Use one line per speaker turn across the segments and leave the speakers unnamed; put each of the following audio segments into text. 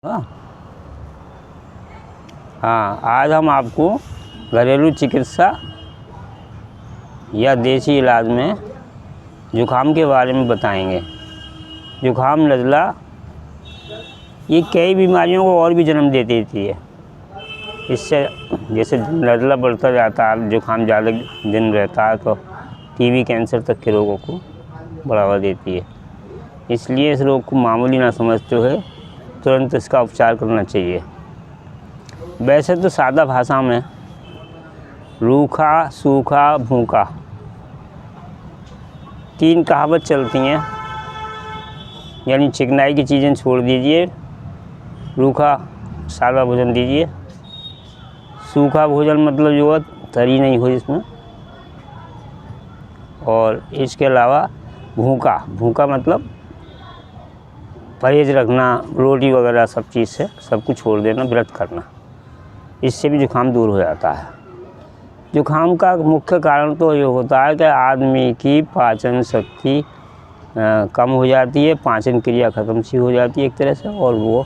हाँ हाँ, आज हम आपको घरेलू चिकित्सा या देसी इलाज में ज़ुकाम के बारे में बताएंगे। ज़ुकाम नज़ला ये कई बीमारियों को और भी जन्म दे देती है। इससे जैसे नज़ला बढ़ता जाता है, ज़ुकाम ज़्यादा दिन रहता है तो टीबी कैंसर तक के रोगों को बढ़ावा देती है। इसलिए इस रोग को मामूली ना समझते हुए तुरंत इसका उपचार करना चाहिए। वैसे तो सादा भाषा में रूखा, सूखा, भूखा 3 कहावत चलती हैं। यानी चिकनाई की चीज़ें छोड़ दीजिए, रूखा सादा भोजन दीजिए, सूखा भोजन मतलब जो है तरी नहीं हो जिसमें, और इसके अलावा भूखा मतलब परहेज रखना, रोटी वगैरह सब चीज़ से सब कुछ छोड़ देना, व्रत करना। इससे भी ज़ुकाम दूर हो जाता है। ज़ुकाम का मुख्य कारण तो ये होता है कि आदमी की पाचन शक्ति कम हो जाती है, पाचन क्रिया ख़त्म सी हो जाती है एक तरह से, और वो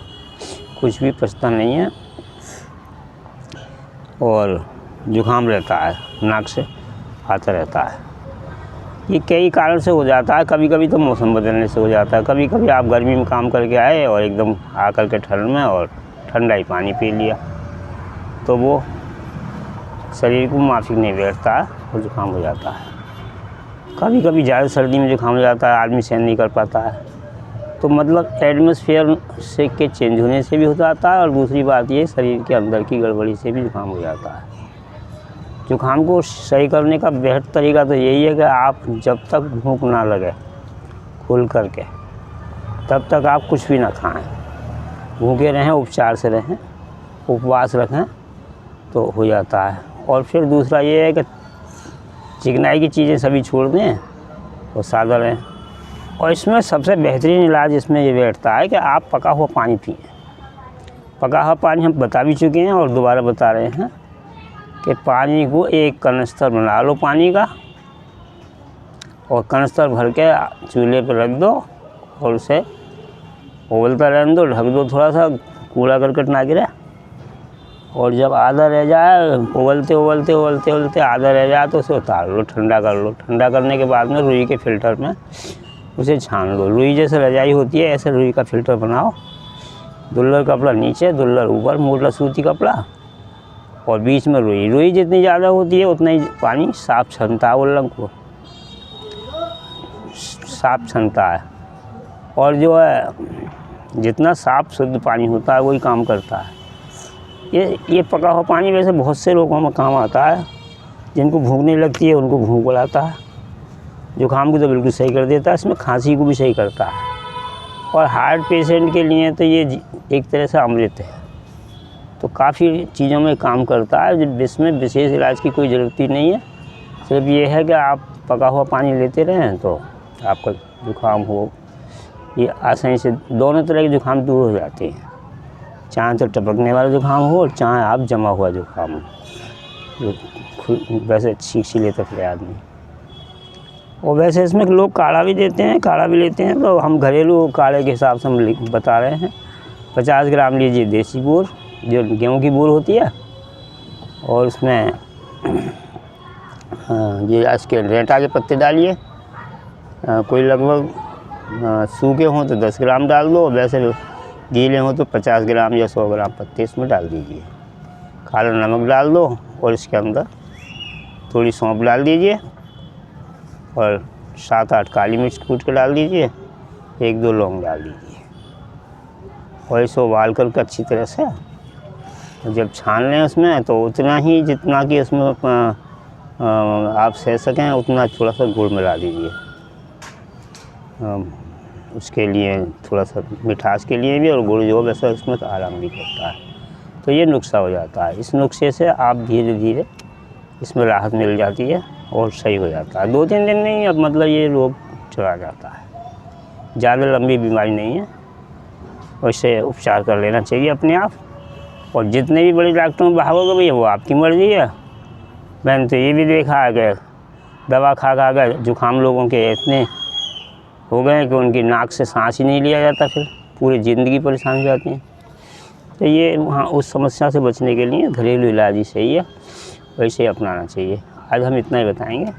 कुछ भी पचता नहीं है और ज़ुकाम रहता है, नाक से आता रहता है। ये कई कारण से हो जाता है। कभी कभी तो मौसम बदलने से हो जाता है। कभी कभी आप गर्मी में काम करके आए और एकदम आकर के ठंड में और ठंडा ही पानी पी लिया तो वो शरीर को माफ़ी नहीं बैठता है और ज़ुकाम हो जाता है। कभी कभी ज़्यादा सर्दी में ज़ुकाम हो जाता है, आदमी सहन नहीं कर पाता है, तो मतलब एटमॉस्फेयर से के चेंज होने से भी हो जाता है। और दूसरी बात ये शरीर के अंदर की गड़बड़ी से भी ज़ुकाम हो जाता है। ज़ुकाम को सही करने का बेहतर तरीका तो यही है कि आप जब तक भूख ना लगे खुल करके तब तक आप कुछ भी ना खाएं, भूखे रहें, उपचार से रहें, उपवास रखें तो हो जाता है। और फिर दूसरा ये है कि चिकनाई की चीज़ें सभी छोड़ दें और सादा रहें। और इसमें सबसे बेहतरीन इलाज इसमें ये बैठता है कि आप पका हुआ पानी पिएं। पका हुआ पानी हम बता भी चुके हैं और दोबारा बता रहे हैं कि पानी को एक कनस्तर बना लो पानी का, और कनस्तर भर के चूल्हे पर रख दो और उसे उबलता रहने दो, ढक दो, थोड़ा सा कूड़ा करकट ना गिरे। और जब आधा रह जाए, उबलते उबलते उबलते उबलते आधा रह जाए तो उसे उतार लो, ठंडा कर लो। ठंडा करने के बाद में रुई के फ़िल्टर में उसे छान लो। रुई जैसे रजाई होती है ऐसे रुई का फ़िल्टर बनाओ, दुल्लर कपड़ा नीचे, दुल्लर ऊपर, मोटा सूती कपड़ा, और बीच में रुई जितनी ज़्यादा होती है उतना ही पानी साफ छनता है, उल्लंघ को साफ छनता है। और जो है जितना साफ शुद्ध पानी होता है वही काम करता है। ये पका हुआ पानी वैसे बहुत से लोगों में काम आता है। जिनको भूख नहीं लगती है उनको भूख बढ़ाता है, ज़ुकाम को तो बिल्कुल सही कर देता है, इसमें खांसी को भी सही करता है। और हार्ट पेशेंट के लिए तो ये एक तरह से अमृत है। तो काफ़ी चीज़ों में काम करता है, जिसमें विशेष इलाज की कोई ज़रूरत ही नहीं है। सिर्फ ये है कि आप पका हुआ पानी लेते रहें तो आपका ज़ुकाम हो ये आसानी से दोनों तरह के ज़ुकाम दूर हो जाते हैं। चाहे तो टपकने वाला ज़ुकाम हो और चाहे आप जमा हुआ ज़ुकाम हो जो वैसे छींक लेते फिर आदमी। और वैसे इसमें लोग काढ़ा भी देते हैं, काढ़ा भी लेते हैं। तो हम घरेलू काढ़े के हिसाब से हम बता रहे हैं। 50 ग्राम लीजिए देसी बूर, जो गेहूं की बूर होती है, और उसमें ये इसके रेंटा के पत्ते डालिए। कोई लगभग सूखे हों तो 10 ग्राम डाल दो, वैसे गीले हों तो 50 ग्राम या 100 ग्राम पत्ते इसमें डाल दीजिए। काला नमक डाल दो और इसके अंदर थोड़ी सौंफ डाल दीजिए और 7-8 काली मिर्च कूट के डाल दीजिए, 1-2 लौंग डाल दीजिए, और इसे उबाल करके अच्छी तरह से जब छान लें उसमें तो उतना ही जितना कि उसमें आप सह सकें उतना थोड़ा सा गुड़ मिला दीजिए। उसके लिए थोड़ा सा मिठास के लिए भी, और गुड़ जो वैसे उसमें तो आराम भी करता है। तो ये नुस्खा हो जाता है। इस नुस्खे से आप धीरे धीरे इसमें राहत मिल जाती है और सही हो जाता है। 2-3 दिन में ही अब मतलब ये रोग चला जाता है। ज़्यादा लंबी बीमारी नहीं है, वैसे उपचार कर लेना चाहिए अपने आप। और जितने भी बड़े डॉक्टरों में भागोगे भैया वो आपकी मर्ज़ी है। मैंने तो ये भी देखा है कि दवा खा कर ज़ुकाम लोगों के इतने हो गए कि उनकी नाक से सांस ही नहीं लिया जाता, फिर पूरी ज़िंदगी परेशान हो जाती हैं। तो ये वहाँ उस समस्या से बचने के लिए घरेलू इलाज ही सही है, वैसे अपनाना चाहिए। आज हम इतना ही बताएंगे।